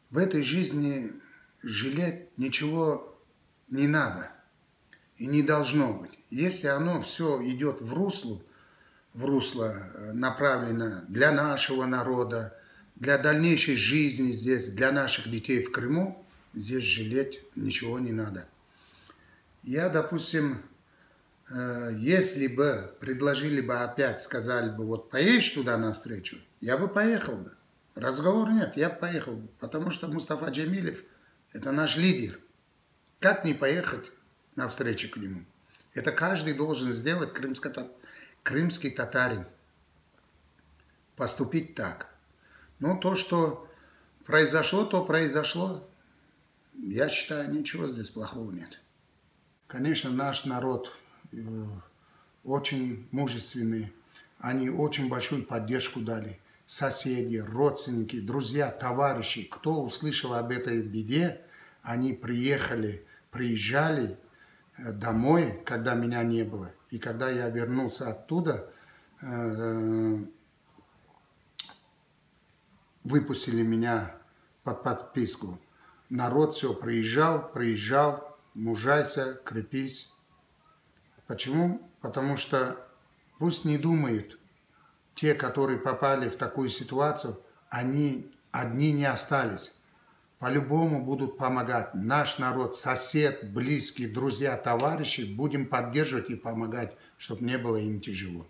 В этой жизни жалеть ничего не надо и не должно быть. Если оно все идет в русло направлено для нашего народа, для дальнейшей жизни здесь, для наших детей в Крыму, здесь жалеть ничего не надо. Я, допустим, если бы предложили бы опять, сказали бы, вот поедешь туда навстречу, я бы поехал бы. Разговор нет, я бы поехал бы, потому что Мустафа Джемилев – это наш лидер. Как не поехать навстречу к нему? Это каждый должен сделать, крымский татарин, поступить так. Но то, что произошло, то произошло. Я считаю, ничего здесь плохого нет. Конечно, наш народ очень мужественный. Они очень большую поддержку дали. Соседи, родственники, друзья, товарищи. Кто услышал об этой беде, они приезжали домой, когда меня не было. И когда я вернулся оттуда, выпустили меня под подписку. Народ все приезжал, мужайся, крепись. Почему? Потому что пусть не думают, те, которые попали в такую ситуацию, они одни не остались. По-любому будут помогать. Наш народ, сосед, близкие, друзья, товарищи, будем поддерживать и помогать, чтобы не было им тяжело.